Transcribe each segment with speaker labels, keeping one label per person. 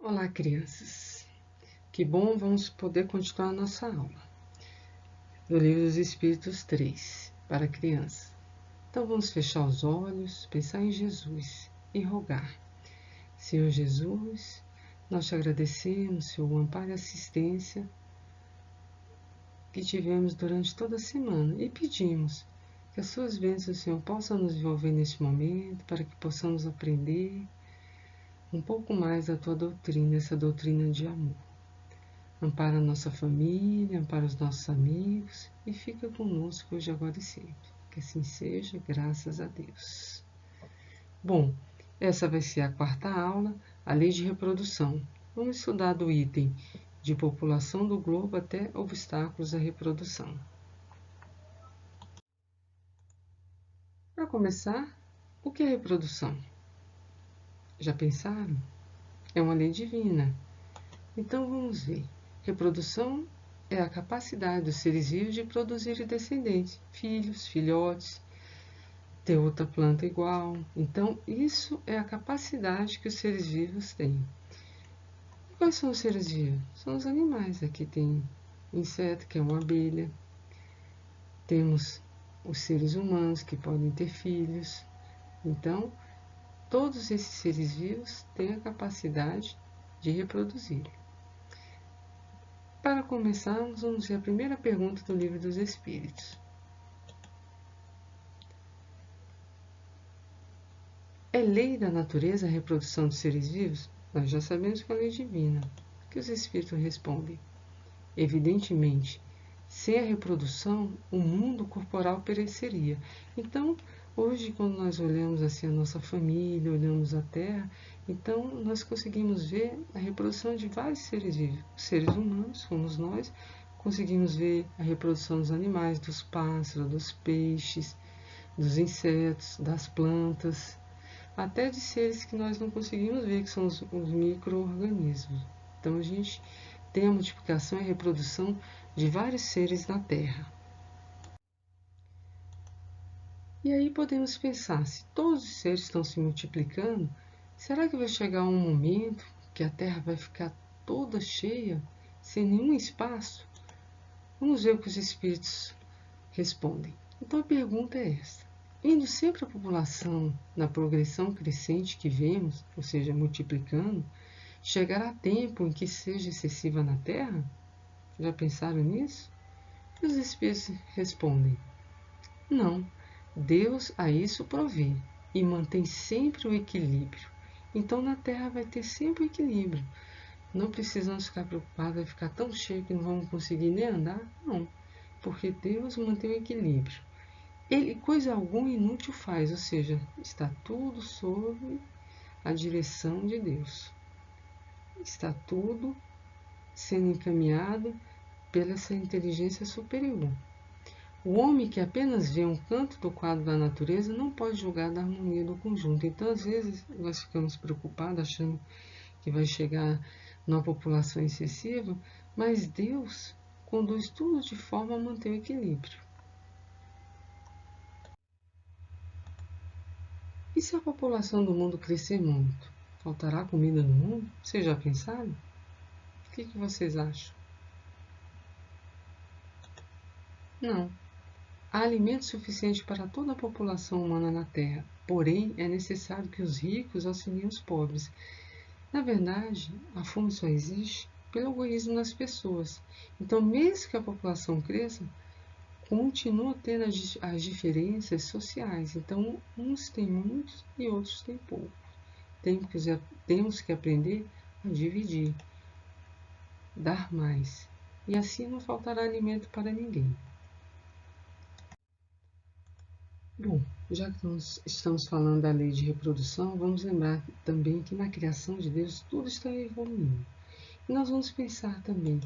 Speaker 1: Olá, crianças! Que bom, vamos poder continuar a nossa aula do Livro dos Espíritos 3, para crianças. Então, vamos fechar os olhos, pensar em Jesus e rogar. Senhor Jesus, nós te agradecemos, Senhor, o amparo e assistência que tivemos durante toda a semana e pedimos que as suas bênçãos, Senhor, possam nos envolver neste momento, para que possamos aprender um pouco mais da tua doutrina, essa doutrina de amor. Ampara a nossa família, ampara os nossos amigos e fica conosco hoje, agora e sempre. Que assim seja, graças a Deus. Bom, essa vai ser a quarta aula, a lei de reprodução. Vamos estudar do item de população do globo até obstáculos à reprodução. Para começar, o que é reprodução? Já pensaram? É uma lei divina. Então vamos ver. Reprodução é a capacidade dos seres vivos de produzir descendentes, filhos, filhotes, ter outra planta igual. Então, isso é a capacidade que os seres vivos têm. Quais são os seres vivos? São os animais. Aqui tem inseto, que é uma abelha. Temos os seres humanos, que podem ter filhos. Então, todos esses seres vivos têm a capacidade de reproduzir. Para começarmos, vamos ver a primeira pergunta do Livro dos Espíritos. É lei da natureza a reprodução dos seres vivos? Nós já sabemos que é lei divina. O que os Espíritos respondem? Evidentemente, sem a reprodução, o mundo corporal pereceria. Então, hoje, quando nós olhamos assim a nossa família, olhamos a Terra, então nós conseguimos ver a reprodução de vários seres vivos. Os seres humanos, somos nós, conseguimos ver a reprodução dos animais, dos pássaros, dos peixes, dos insetos, das plantas, até de seres que nós não conseguimos ver, que são os micro-organismos. Então, a gente tem a multiplicação e a reprodução de vários seres na Terra. E aí podemos pensar, se todos os seres estão se multiplicando, será que vai chegar um momento que a Terra vai ficar toda cheia, sem nenhum espaço? Vamos ver o que os Espíritos respondem. Então a pergunta é esta. Indo sempre a população na progressão crescente que vemos, ou seja, multiplicando, chegará tempo em que seja excessiva na Terra? Já pensaram nisso? E os Espíritos respondem: não, Deus a isso provê e mantém sempre o equilíbrio. Então na Terra vai ter sempre o equilíbrio. Não precisamos ficar preocupados, vai ficar tão cheio que não vamos conseguir nem andar? Não, porque Deus mantém o equilíbrio. Ele coisa alguma inútil faz, ou seja, está tudo sob a direção de Deus. Está tudo sendo encaminhado pela essa inteligência superior. O homem que apenas vê um canto do quadro da natureza não pode julgar da harmonia do conjunto. Então, às vezes, nós ficamos preocupados, achando que vai chegar numa população excessiva, mas Deus conduz tudo de forma a manter o equilíbrio. E se a população do mundo crescer muito? Faltará comida no mundo? Vocês já pensaram? O que vocês acham? Não. Há alimento suficiente para toda a população humana na Terra, porém é necessário que os ricos auxiliem os pobres. Na verdade, a fome só existe pelo egoísmo das pessoas. Então, mesmo que a população cresça, continua tendo as diferenças sociais. Então, uns têm muitos e outros têm pouco. Temos que aprender a dividir, dar mais, e assim não faltará alimento para ninguém. Bom, já que nós estamos falando da lei de reprodução, vamos lembrar também que na criação de Deus tudo está evoluindo. E nós vamos pensar também,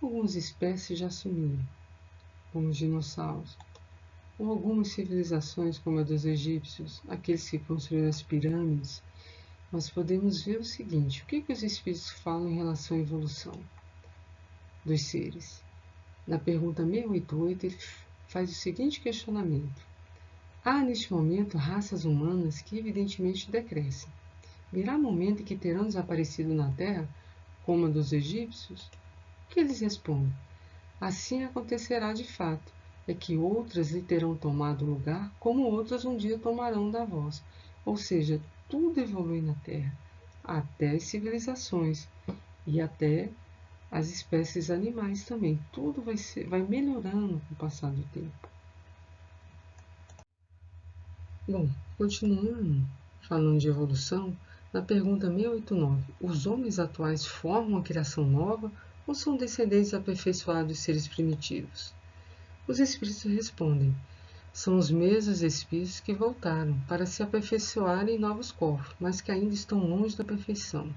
Speaker 1: algumas espécies já sumiram, como os dinossauros, ou algumas civilizações como a dos egípcios, aqueles que construíram as pirâmides. Nós podemos ver o seguinte: o que os espíritos falam em relação à evolução dos seres? Na pergunta 688, ele faz o seguinte questionamento: há neste momento raças humanas que evidentemente decrescem. Virá momento em que terão desaparecido na terra, como a dos egípcios? O que eles respondem? Assim acontecerá de fato, é que outras lhe terão tomado lugar, como outras um dia tomarão da voz. Ou seja, tudo evolui na Terra, até as civilizações e até as espécies animais também. Tudo vai melhorando com o passar do tempo. Bom, continuando falando de evolução, na pergunta 689, os homens atuais formam uma criação nova ou são descendentes aperfeiçoados dos seres primitivos? Os espíritos respondem: são os mesmos espíritos que voltaram para se aperfeiçoarem em novos corpos, mas que ainda estão longe da perfeição.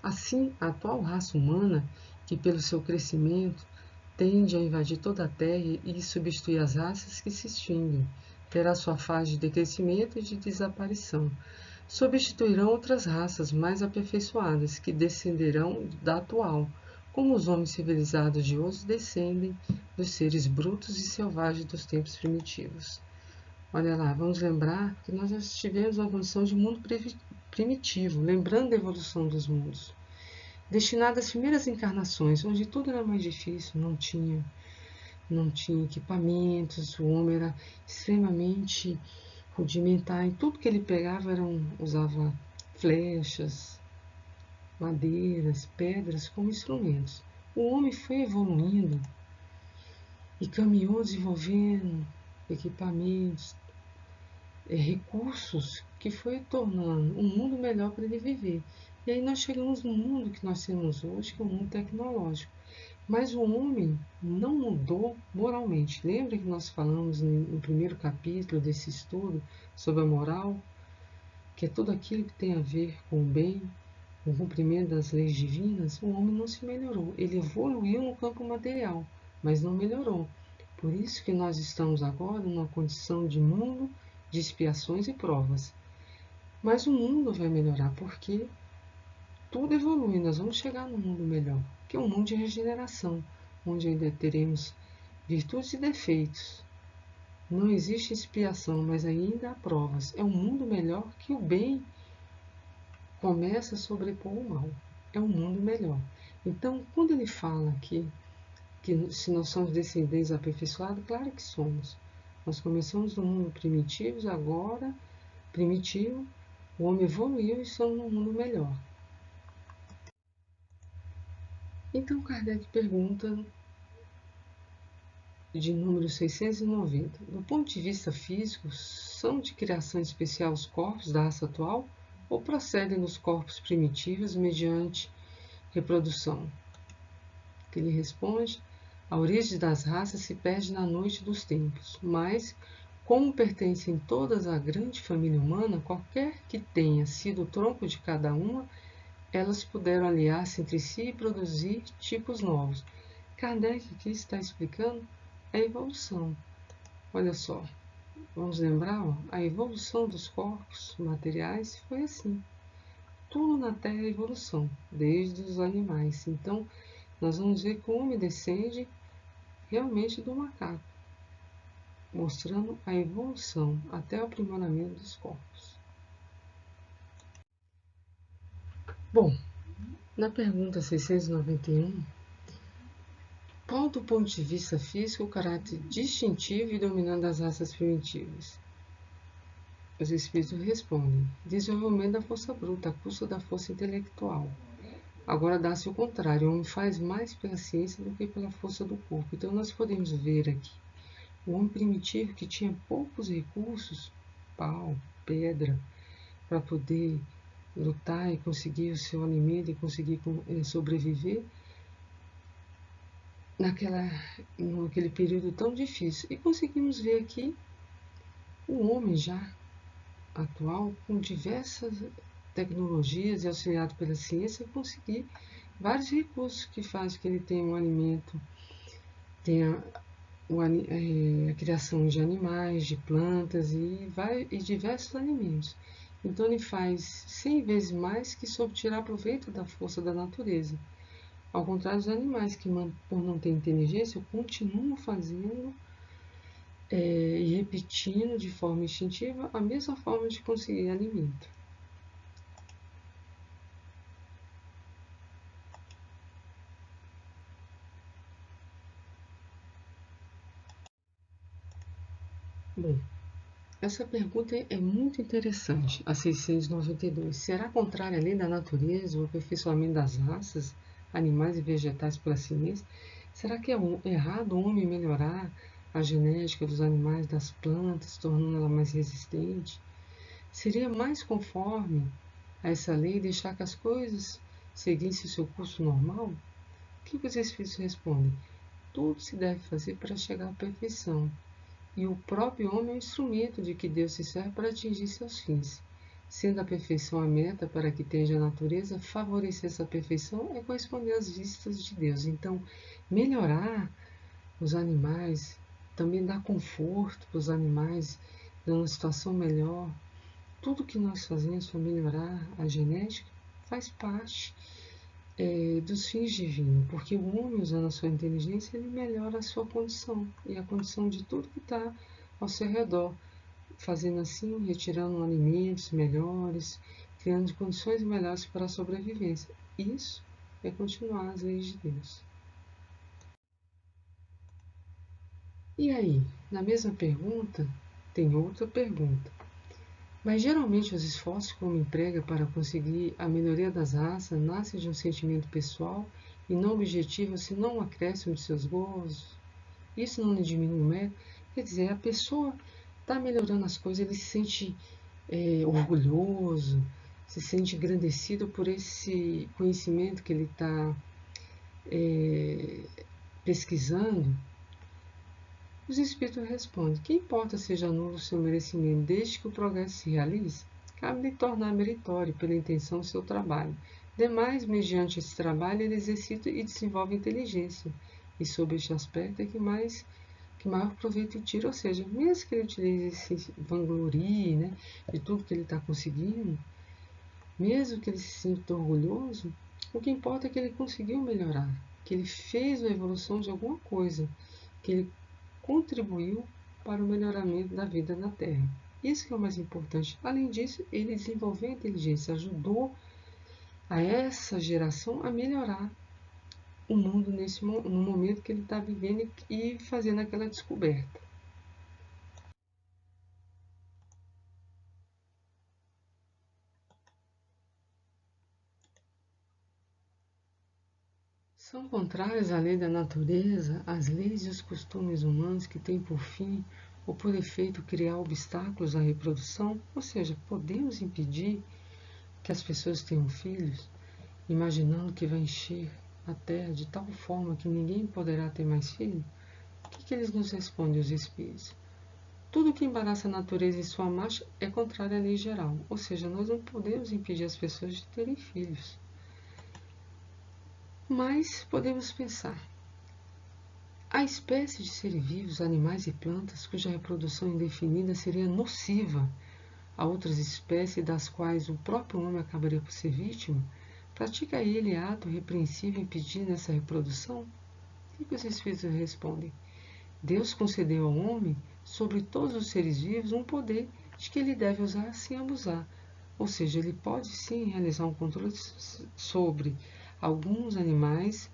Speaker 1: Assim, a atual raça humana, que pelo seu crescimento tende a invadir toda a Terra e substituir as raças que se extinguem, terá sua fase de decrescimento e de desaparição. Substituirão outras raças mais aperfeiçoadas, que descenderão da atual, como os homens civilizados de hoje descendem dos seres brutos e selvagens dos tempos primitivos. Olha lá, vamos lembrar que nós já tivemos uma evolução de mundo primitivo, lembrando da evolução dos mundos, destinada às primeiras encarnações, onde tudo era mais difícil, não tinha equipamentos, o homem era extremamente rudimentar, em tudo que ele pegava usava flechas, madeiras, pedras como instrumentos. O homem foi evoluindo e caminhou desenvolvendo equipamentos, recursos que foi tornando um mundo melhor para ele viver. E aí nós chegamos no mundo que nós temos hoje, que é um mundo tecnológico. Mas o homem não mudou moralmente. Lembra que nós falamos no primeiro capítulo desse estudo sobre a moral? Que é tudo aquilo que tem a ver com o bem, com o cumprimento das leis divinas. O homem não se melhorou. Ele evoluiu no campo material, mas não melhorou. Por isso que nós estamos agora numa condição de mundo de expiações e provas. Mas o mundo vai melhorar porque tudo evolui, nós vamos chegar num mundo melhor, que é um mundo de regeneração, onde ainda teremos virtudes e defeitos. Não existe expiação, mas ainda há provas. É um mundo melhor que o bem começa a sobrepor o mal. É um mundo melhor. Então, quando ele fala aqui que se nós somos descendentes aperfeiçoados, claro que somos. Nós começamos no mundo primitivo, agora, primitivo, o homem evoluiu e estamos num mundo melhor. Então Kardec pergunta de número 690. Do ponto de vista físico, são de criação especial os corpos da raça atual ou procedem dos corpos primitivos mediante reprodução? Ele responde: a origem das raças se perde na noite dos tempos, mas, como pertencem todas à grande família humana, qualquer que tenha sido o tronco de cada uma, elas puderam aliar-se entre si e produzir tipos novos. Kardec aqui está explicando a evolução. Olha só, vamos lembrar, a evolução dos corpos materiais foi assim. Tudo na Terra é evolução, desde os animais. Então, nós vamos ver que o homem descende realmente do macaco, mostrando a evolução até o aprimoramento dos corpos. Bom, na pergunta 691, qual do ponto de vista físico o caráter distintivo e dominante das raças primitivas? Os espíritos respondem: desenvolvimento da força bruta, a custa da força intelectual. Agora dá-se o contrário, o homem faz mais pela ciência do que pela força do corpo. Então nós podemos ver aqui o homem primitivo que tinha poucos recursos, pau, pedra, para poder lutar e conseguir o seu alimento e conseguir sobreviver naquele período tão difícil. E conseguimos ver aqui o homem já atual, com diversas tecnologias e auxiliado pela ciência, conseguir vários recursos que fazem que ele tenha um alimento, tenha a criação de animais, de plantas e diversos alimentos. Então ele faz 100 vezes mais que sob tirar proveito da força da natureza. Ao contrário dos animais, que por não ter inteligência, continuam fazendo e repetindo de forma instintiva a mesma forma de conseguir alimento. Bom, essa pergunta é muito interessante, a 692. Será contrária à lei da natureza o aperfeiçoamento das raças, animais e vegetais pela ciência? Será que é errado o homem melhorar a genética dos animais, das plantas, tornando ela mais resistente? Seria mais conforme a essa lei deixar que as coisas seguissem o seu curso normal? O que os Espíritos respondem? Tudo se deve fazer para chegar à perfeição. E o próprio homem é um instrumento de que Deus se serve para atingir seus fins. Sendo a perfeição a meta para que tende a natureza, favorecer essa perfeição é corresponder às vistas de Deus. Então, melhorar os animais, também dar conforto para os animais, dando uma situação melhor. Tudo que nós fazemos para melhorar a genética faz parte dos fins divinos, porque o homem, usando a sua inteligência, ele melhora a sua condição e a condição de tudo que está ao seu redor, fazendo assim, retirando alimentos melhores, criando condições melhores para a sobrevivência. Isso é continuar as leis de Deus. E aí, na mesma pergunta, tem outra pergunta. Mas geralmente os esforços que o homem emprega para conseguir a melhoria das raças nascem de um sentimento pessoal e não objetivo, senão um acréscimo de seus gozos. Isso não lhe diminui o mérito. Quer dizer, a pessoa está melhorando as coisas, ele se sente orgulhoso, se sente engrandecido por esse conhecimento que ele está pesquisando. Os espíritos respondem: que importa seja nulo o seu merecimento, desde que o progresso se realize? Cabe-lhe tornar meritório pela intenção do seu trabalho. Demais, mediante esse trabalho, ele exercita e desenvolve inteligência, e sob este aspecto é que maior proveito tira, ou seja, mesmo que ele utilize esse vanglorie, né, de tudo que ele está conseguindo, mesmo que ele se sinta orgulhoso, o que importa é que ele conseguiu melhorar, que ele fez uma evolução de alguma coisa, que ele contribuiu para o melhoramento da vida na Terra. Isso que é o mais importante. Além disso, ele desenvolveu a inteligência, ajudou a essa geração a melhorar o mundo no momento que ele está vivendo e fazendo aquela descoberta. São contrárias à lei da natureza as leis e os costumes humanos que têm por fim ou por efeito criar obstáculos à reprodução, ou seja, podemos impedir que as pessoas tenham filhos, imaginando que vai encher a terra de tal forma que ninguém poderá ter mais filho? O que eles nos respondem, os espíritos? Tudo que embaraça a natureza em sua marcha é contrário à lei geral, ou seja, nós não podemos impedir as pessoas de terem filhos. Mas podemos pensar, há espécies de seres vivos, animais e plantas, cuja reprodução indefinida seria nociva a outras espécies das quais o próprio homem acabaria por ser vítima? Pratica ele ato repreensível impedindo essa reprodução? O que os Espíritos respondem? Deus concedeu ao homem, sobre todos os seres vivos, um poder de que ele deve usar sem abusar. Ou seja, ele pode sim realizar um controle sobre alguns animais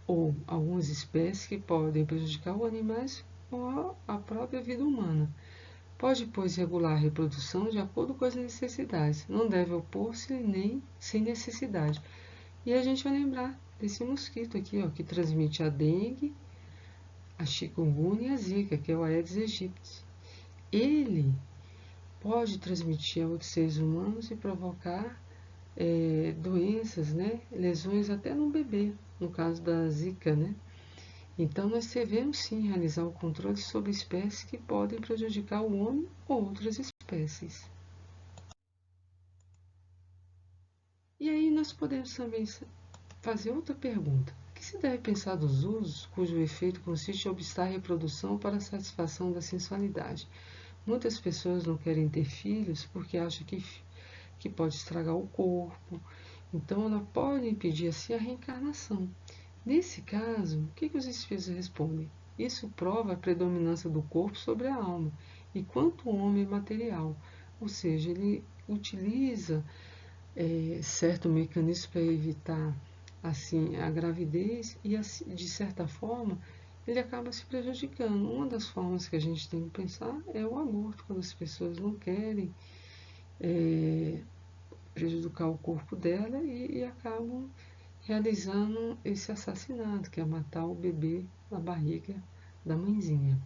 Speaker 1: ou algumas espécies que podem prejudicar os animais ou a própria vida humana. Pode, pois, regular a reprodução de acordo com as necessidades. Não deve opor-se nem sem necessidade. E a gente vai lembrar desse mosquito aqui, ó, que transmite a dengue, a chikungunya e a zika, que é o Aedes aegypti. Ele pode transmitir a outros seres humanos e provocar doenças, né? Lesões até no bebê, no caso da zika, né? Então, nós devemos sim realizar o controle sobre espécies que podem prejudicar o homem ou outras espécies. E aí nós podemos também fazer outra pergunta. O que se deve pensar dos usos cujo efeito consiste em obstar a reprodução para a satisfação da sensualidade? Muitas pessoas não querem ter filhos porque acham que pode estragar o corpo, então ela pode impedir assim a reencarnação. Nesse caso, o que os espíritos respondem? Isso prova a predominância do corpo sobre a alma, e quanto o homem é material, ou seja, ele utiliza certo mecanismo para evitar assim a gravidez e assim, de certa forma ele acaba se prejudicando. Uma das formas que a gente tem que pensar é o aborto, quando as pessoas não querem prejudicar o corpo dela e acabam realizando esse assassinato, que é matar o bebê na barriga da mãezinha,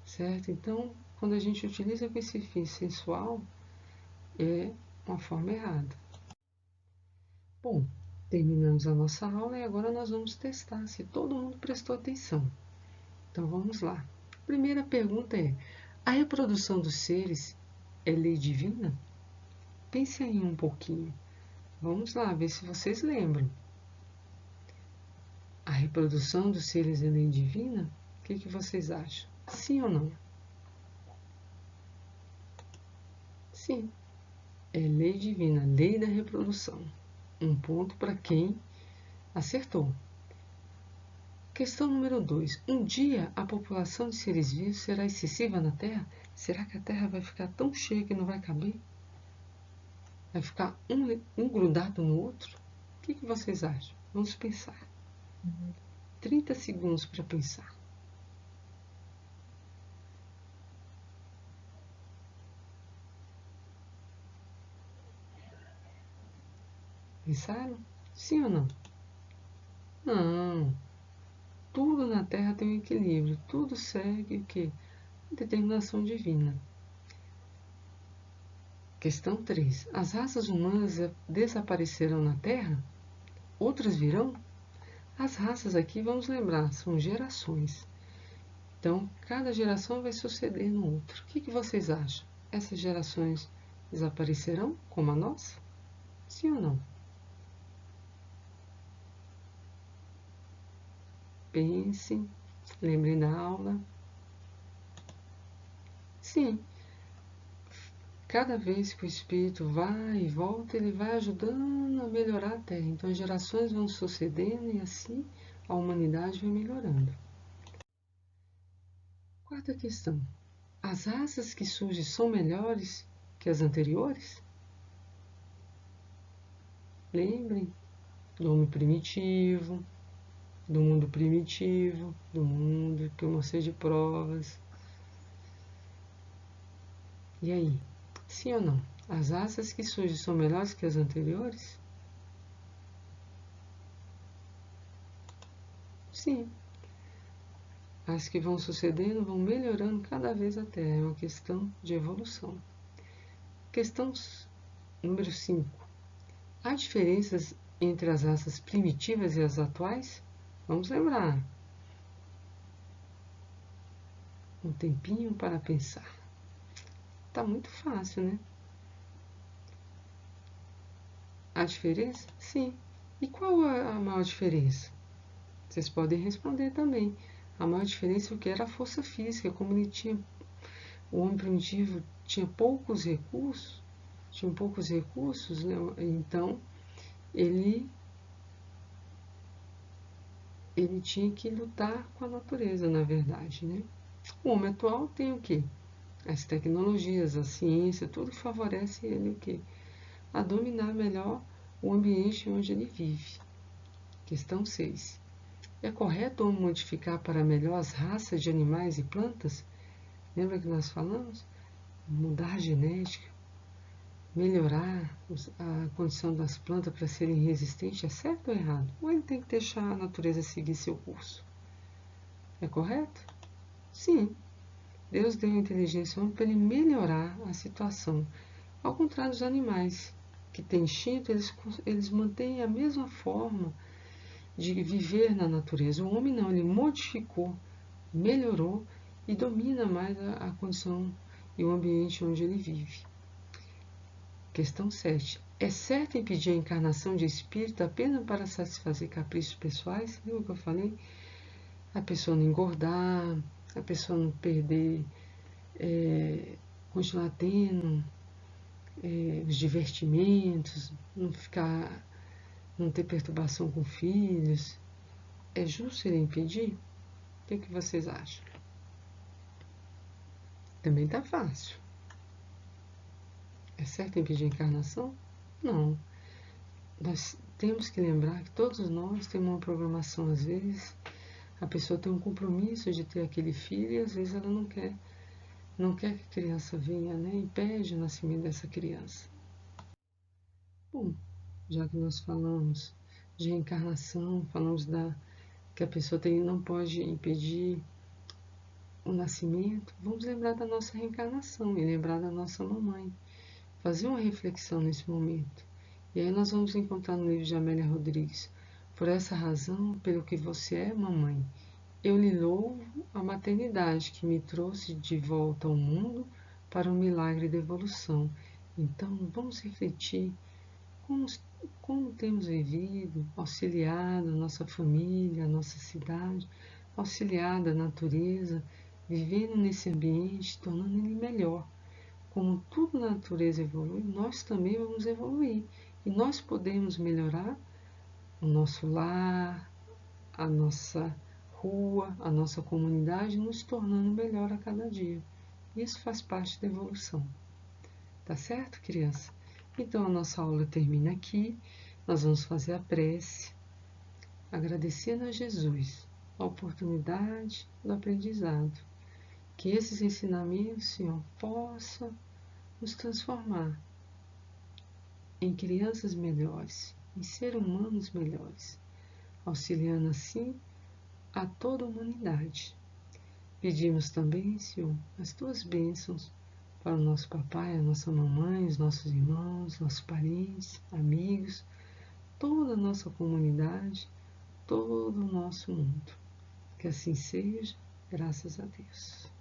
Speaker 1: certo? Então, quando a gente utiliza com esse fim sensual, é uma forma errada. Bom, terminamos a nossa aula e agora nós vamos testar se todo mundo prestou atenção. Então vamos lá. Primeira pergunta é: a reprodução dos seres é lei divina? Pense aí um pouquinho. Vamos lá, ver se vocês lembram. A reprodução dos seres é lei divina? O que vocês acham? Sim ou não? Sim, é lei divina, lei da reprodução. Um ponto para quem acertou. Questão número 2. Um dia a população de seres vivos será excessiva na Terra? Será que a Terra vai ficar tão cheia que não vai caber? Vai ficar um grudado no outro? O que vocês acham? Vamos pensar. 30 segundos para pensar. Pensaram? Sim ou não? Não. Tudo na Terra tem um equilíbrio. Tudo segue o quê? Determinação divina. Questão 3. As raças humanas desaparecerão na Terra? Outras virão? As raças aqui, vamos lembrar, são gerações. Então, cada geração vai suceder no outro. O que vocês acham? Essas gerações desaparecerão como a nossa? Sim ou não? Pensem, lembrem da aula. Sim, cada vez que o espírito vai e volta, ele vai ajudando a melhorar a Terra. Então, as gerações vão sucedendo e assim a humanidade vai melhorando. Quarta questão. As raças que surgem são melhores que as anteriores? Lembrem do homem primitivo, do mundo primitivo, do mundo que eu mostrei de provas. E aí, sim ou não? As raças que surgem são melhores que as anteriores? Sim. As que vão sucedendo vão melhorando cada vez a Terra. É uma questão de evolução. Questão número 5. Há diferenças entre as raças primitivas e as atuais? Vamos lembrar. Um tempinho para pensar. Tá muito fácil, né? A diferença? Sim. E qual a maior diferença? Vocês podem responder também. A maior diferença é o que era a força física, como ele tinha, o homem primitivo tinha poucos recursos, né? Então ele tinha que lutar com a natureza, na verdade, né? O homem atual tem o quê? As tecnologias, a ciência, tudo favorece ele o quê? A dominar melhor o ambiente onde ele vive. Questão 6. É correto modificar para melhor as raças de animais e plantas? Lembra que nós falamos? Mudar a genética, melhorar a condição das plantas para serem resistentes, é certo ou errado? Ou ele tem que deixar a natureza seguir seu curso? É correto? Sim. Deus deu a inteligência ao homem para ele melhorar a situação. Ao contrário dos animais, que têm instinto, eles mantêm a mesma forma de viver na natureza. O homem não, ele modificou, melhorou e domina mais a condição e o ambiente onde ele vive. Questão 7. É certo impedir a encarnação de espírito apenas para satisfazer caprichos pessoais? Lembra que eu falei? A pessoa não engordar, a pessoa não perder, continuar tendo os divertimentos, não ter perturbação com filhos. É justo ele impedir? O que vocês acham? Também tá fácil. É certo impedir a encarnação? Não. Nós temos que lembrar que todos nós temos uma programação, às vezes, A pessoa tem um compromisso de ter aquele filho e às vezes ela não quer que a criança venha, né? Impede o nascimento dessa criança. Bom, já que nós falamos de reencarnação, falamos que a pessoa não pode impedir o nascimento, vamos lembrar da nossa reencarnação e lembrar da nossa mamãe. Fazer uma reflexão nesse momento. E aí nós vamos encontrar no livro de Amélia Rodrigues. Por essa razão, pelo que você é, mamãe, eu lhe louvo a maternidade que me trouxe de volta ao mundo para o milagre da evolução. Então, vamos refletir como, como temos vivido, auxiliado a nossa família, a nossa cidade, auxiliado a natureza, vivendo nesse ambiente, tornando ele melhor. Como tudo na natureza evolui, nós também vamos evoluir. E nós podemos melhorar o nosso lar, a nossa rua, a nossa comunidade, nos tornando melhor a cada dia. Isso faz parte da evolução. Tá certo, criança? Então a nossa aula termina aqui. Nós vamos fazer a prece, agradecendo a Jesus a oportunidade do aprendizado. Que esses ensinamentos, Senhor, possam nos transformar em crianças melhores, em seres humanos melhores, auxiliando assim a toda a humanidade. Pedimos também, Senhor, as tuas bênçãos para o nosso papai, a nossa mamãe, os nossos irmãos, nossos parentes, amigos, toda a nossa comunidade, todo o nosso mundo. Que assim seja, graças a Deus.